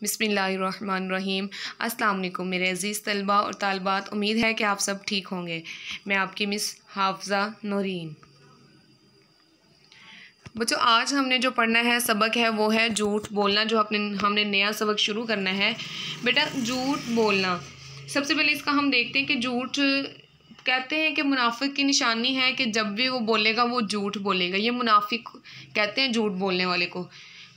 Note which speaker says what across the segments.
Speaker 1: बिस्मिल्लाहिर्रहमानिर्रहीम। अस्सलाम वालेकुम मेरे अज़ीज़ तलबा और तालिबात, उम्मीद है कि आप सब ठीक होंगे। मैं आपकी मिस हाफ़ज़ा नूरीन। बच्चों, आज हमने जो पढ़ना है सबक है वो है झूठ बोलना। जो हमने नया सबक शुरू करना है बेटा, झूठ बोलना। सबसे पहले इसका हम देखते हैं कि झूठ कहते हैं कि मुनाफिक की निशानी है कि जब भी वो बोलेगा वो झूठ बोलेगा। ये मुनाफिक कहते हैं झूठ बोलने वाले को।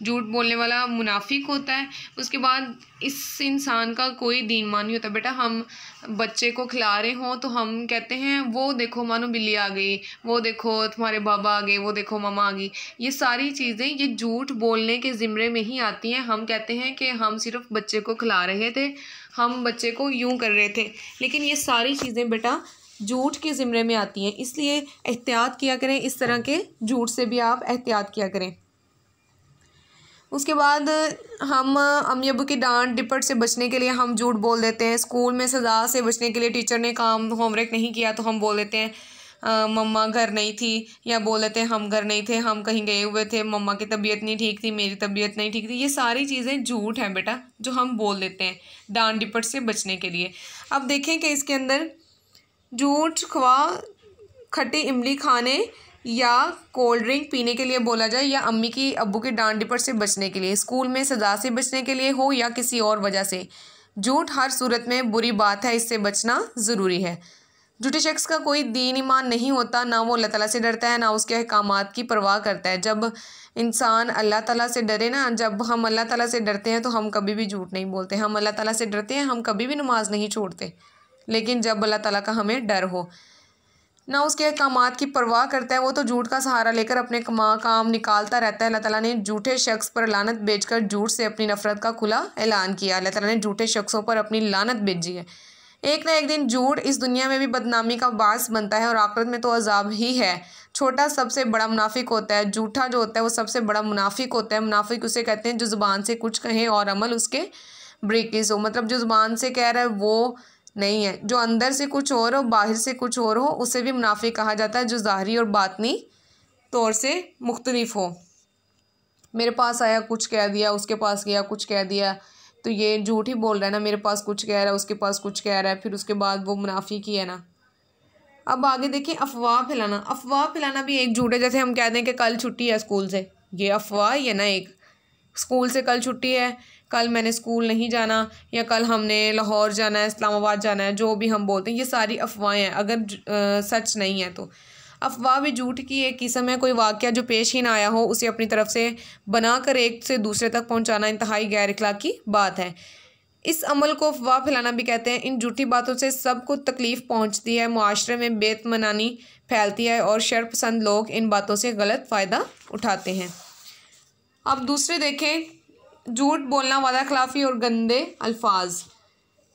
Speaker 1: झूठ बोलने वाला मुनाफिक होता है। उसके बाद इस इंसान का कोई दीनमान नहीं होता। बेटा, हम बच्चे को खिला रहे हों तो हम कहते हैं वो देखो मानो बिल्ली आ गई, वो देखो तुम्हारे बाबा आ गए, वो देखो मामा आ गई। ये सारी चीज़ें ये झूठ बोलने के ज़िम्मे में ही आती हैं। हम कहते हैं कि हम सिर्फ बच्चे को खिला रहे थे, हम बच्चे को यूं कर रहे थे, लेकिन ये सारी चीज़ें बेटा झूठ के ज़िम्मे में आती हैं। इसलिए एहतियात किया करें, इस तरह के झूठ से भी आप एहतियात किया करें। उसके बाद हम अम्मी अब्बू की डांट डिपट से बचने के लिए हम झूठ बोल देते हैं। स्कूल में सज़ा से बचने के लिए टीचर ने काम होमवर्क नहीं किया तो हम बोल देते हैं मम्मा घर नहीं थी, या बोल देते हैं हम घर नहीं थे, हम कहीं गए हुए थे, मम्मा की तबीयत नहीं ठीक थी, मेरी तबीयत नहीं ठीक थी। ये सारी चीज़ें झूठ हैं बेटा, जो हम बोल देते हैं डांट डिपट से बचने के लिए। अब देखें कि इसके अंदर झूठ ख्वा खट्टी इमली खाने या कोल्ड ड्रिंक पीने के लिए बोला जाए, या अम्मी की अब्बू की डांट डिपट से बचने के लिए, स्कूल में सज़ा से बचने के लिए हो, या किसी और वजह से। झूठ हर सूरत में बुरी बात है, इससे बचना ज़रूरी है। झूठे शख्स का कोई दीन ईमान नहीं होता, ना वो अल्लाह ताला से डरता है, ना उसके अहकामात की परवाह करता है। जब इंसान अल्लाह ताला से डरे ना, जब हम अल्लाह ताला से डरते हैं तो हम कभी भी झूठ नहीं बोलते। हम अल्लाह ताला से डरते हैं, हम कभी भी नमाज नहीं छोड़ते। लेकिन जब अल्लाह ताला का हमें डर हो, ना उसके अहकामात की परवाह करता है, वो तो झूठ का सहारा लेकर अपने काम निकालता रहता है। अल्लाह ताला ने झूठे शख्स पर लानत भेजकर झूठ से अपनी नफ़रत का खुला ऐलान किया। अल्लाह ताला ने झूठे शख्सों पर अपनी लानत भेजी है। एक ना एक दिन झूठ इस दुनिया में भी बदनामी का बास बनता है और आखिरत में तो अजाब ही है। छोटा सबसे बड़ा मुनाफिक होता है। झूठा जो होता है वो सबसे बड़ा मुनाफिक होता है। मुनाफिक उसे कहते हैं जो ज़ुबान से कुछ कहे और अमल उसके ब्रेकिस हो। मतलब जो ज़ुबान से कह रहा है वो नहीं है, जो अंदर से कुछ और हो, बाहर से कुछ और हो, उसे भी मुनाफिक कहा जाता है, जो ज़ाहरी और बातनी तौर से मुख्तलिफ हो। मेरे पास आया कुछ कह दिया, उसके पास गया कुछ कह दिया, तो ये झूठ ही बोल रहा है ना। मेरे पास कुछ कह रहा है, उसके पास कुछ कह रहा है, फिर उसके बाद वो मुनाफिक ही है ना। अब आगे देखिए, अफवाह फैलाना। अफवाह फैलाना भी एक झूठ है। जैसे हम कह दें कि कल छुट्टी है स्कूल से, ये अफवाह ही है ना। एक स्कूल से कल छुट्टी है, कल मैंने स्कूल नहीं जाना, या कल हमने लाहौर जाना है, इस्लामाबाद जाना है, जो भी हम बोलते हैं ये सारी अफवाहें हैं, अगर सच नहीं है तो। अफवाह भी झूठ की एक किस्म है। कोई वाक़या जो पेश ही ना आया हो उसे अपनी तरफ से बनाकर एक से दूसरे तक पहुंचाना इंतहाई गैर अखलाकी बात है। इस अमल को अफवाह फैलाना भी कहते हैं। इन झूठी बातों से सबको तकलीफ़ पहुंचती है, मुआशरे में बेतमनानी फैलती है और शर पसंद लोग इन बातों से गलत फ़ायदा उठाते हैं। अब दूसरे देखें, झूठ बोलना, वादा खिलाफ़ी और गंदे अल्फाज।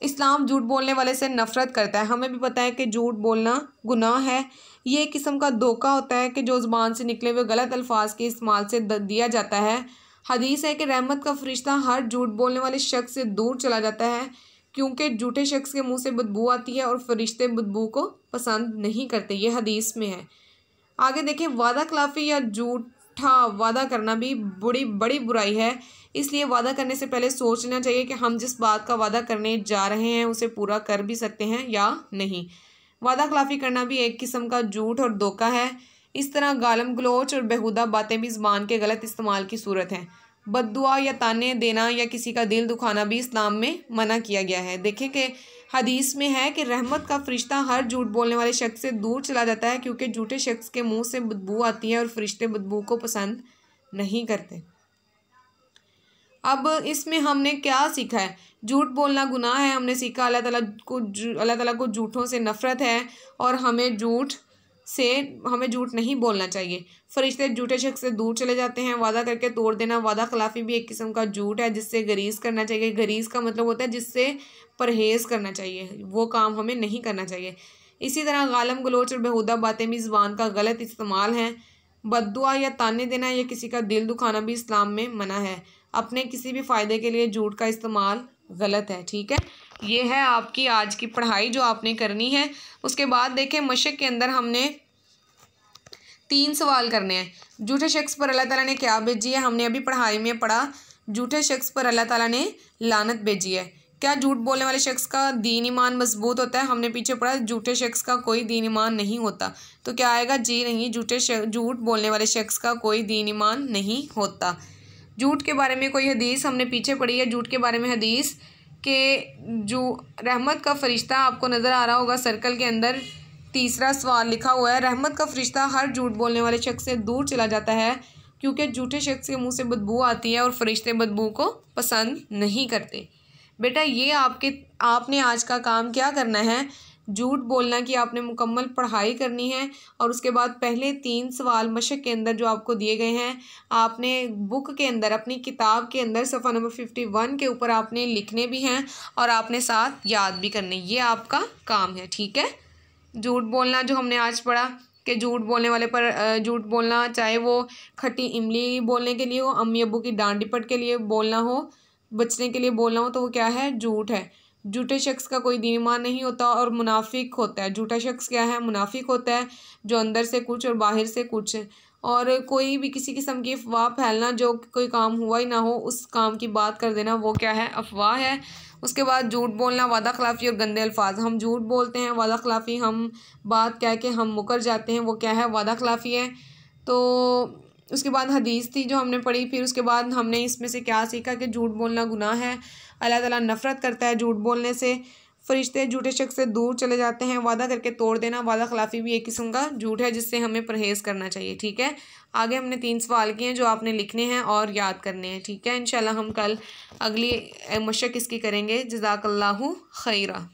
Speaker 1: इस्लाम झूठ बोलने वाले से नफ़रत करता है। हमें भी पता है कि झूठ बोलना गुनाह है। ये एक किस्म का धोखा होता है कि जो ज़ुबान से निकले हुए गलत अल्फाज के इस्तेमाल से दिया जाता है। हदीस है कि रहमत का फरिश्ता हर झूठ बोलने वाले शख्स से दूर चला जाता है, क्योंकि झूठे शख्स के मुँह से बदबू आती है और फरिश्ते बदबू को पसंद नहीं करते। ये हदीस में है। आगे देखें, वादा खिलाफ़ी या झूठा वादा करना भी बड़ी बुराई है। इसलिए वादा करने से पहले सोचना चाहिए कि हम जिस बात का वादा करने जा रहे हैं उसे पूरा कर भी सकते हैं या नहीं। वादा खिलाफ़ी करना भी एक किस्म का झूठ और धोखा है। इस तरह गालम गलोच और बेहुदा बातें भी ज़बान के गलत इस्तेमाल की सूरत हैं। बद्दुआ या ताने देना या किसी का दिल दुखाना भी इस्लाम में मना किया गया है। देखें कि हदीस में है कि रहमत का फरिश्ता हर झूठ बोलने वाले शख्स से दूर चला जाता है, क्योंकि झूठे शख्स के मुंह से बदबू आती है और फरिश्ते बदबू को पसंद नहीं करते। अब इसमें हमने क्या सीखा है? झूठ बोलना गुनाह है। हमने सीखा अल्लाह ताला को झूठों से नफ़रत है और हमें झूठ नहीं बोलना चाहिए। फरिश्ते झूठे शख्स से दूर चले जाते हैं। वादा करके तोड़ देना, वादा खिलाफ़ी भी एक किस्म का झूठ है, जिससे गरीज़ करना चाहिए। गरीज़ का मतलब होता है जिससे परहेज़ करना चाहिए, वो काम हमें नहीं करना चाहिए। इसी तरह गालम गलोच और बेहुदा बातें भी ज़बान का गलत इस्तेमाल हैं। बद्दुआ या ताने देना या किसी का दिल दुखाना भी इस्लाम में मना है। अपने किसी भी फ़ायदे के लिए झूठ का इस्तेमाल गलत है। ठीक है, ये है आपकी आज की पढ़ाई जो आपने करनी है। उसके बाद देखें, मशक के अंदर हमने 3 सवाल करने हैं। झूठे शख्स पर अल्लाह ताला ने क्या भेजी है, हमने अभी पढ़ाई में पढ़ा। झूठे शख्स पर अल्लाह ताला ने लानत भेजी है। क्या झूठ बोलने वाले शख्स का दीन ईमान मजबूत होता है? हमने पीछे पढ़ा झूठे शख्स का कोई दीन ईमान नहीं होता। तो क्या आएगा? जी नहीं, झूठ बोलने वाले शख्स का कोई दीन ईमान नहीं होता। झूठ के बारे में कोई हदीस हमने पीछे पढ़ी है। झूठ के बारे में हदीस के जो रहमत का फरिश्ता आपको नज़र आ रहा होगा सर्कल के अंदर, तीसरा सवाल लिखा हुआ है, रहमत का फरिश्ता हर झूठ बोलने वाले शख्स से दूर चला जाता है क्योंकि झूठे शख्स के मुंह से बदबू आती है और फरिश्ते बदबू को पसंद नहीं करते। बेटा ये आपने आज का काम क्या करना है, झूठ बोलना की आपने मुकम्मल पढ़ाई करनी है और उसके बाद पहले 3 सवाल मशक के अंदर जो आपको दिए गए हैं, आपने बुक के अंदर अपनी किताब के अंदर सफ़ा नंबर 51 के ऊपर आपने लिखने भी हैं और आपने साथ याद भी करने। ये आपका काम है, ठीक है। झूठ बोलना जो हमने आज पढ़ा कि झूठ बोलने वाले पर झूठ बोलना, चाहे वो खट्टी इमली बोलने के लिए हो, अम्मी अब्बू की डांट डिपट के लिए बोलना हो, बचने के लिए बोलना हो, तो वो क्या है? झूठ है। झूठे शख्स का कोई दीन ईमान नहीं होता और मुनाफिक होता है। झूठा शख्स क्या है? मुनाफिक होता है, जो अंदर से कुछ और बाहर से कुछ। और कोई भी किसी किस्म की अफवाह फैलना, जो कोई काम हुआ ही ना हो उस काम की बात कर देना, वो क्या है? अफवाह है। उसके बाद झूठ बोलना, वादा खिलाफ़ी और गंदे अल्फाज। हम झूठ बोलते हैं, वादा खिलाफ़ी, हम बात कह के हम मुकर जाते हैं, वो क्या है? वादा खिलाफ़ी है। तो उसके बाद हदीस थी जो हमने पढ़ी। फिर उसके बाद हमने इसमें से क्या सीखा कि झूठ बोलना गुनाह है, अल्लाह ताला नफ़रत करता है झूठ बोलने से, फरिश्ते झूठे शख्स से दूर चले जाते हैं। वादा करके तोड़ देना, वादा खिलाफ़ी भी एक किस्म का झूठ है जिससे हमें परहेज़ करना चाहिए, ठीक है। आगे हमने 3 सवाल किए हैं जो आपने लिखने हैं और याद करने हैं, ठीक है। इंशाल्लाह हम कल अगली मशक इसकी करेंगे। जज़ाकल्लाहु खैरा।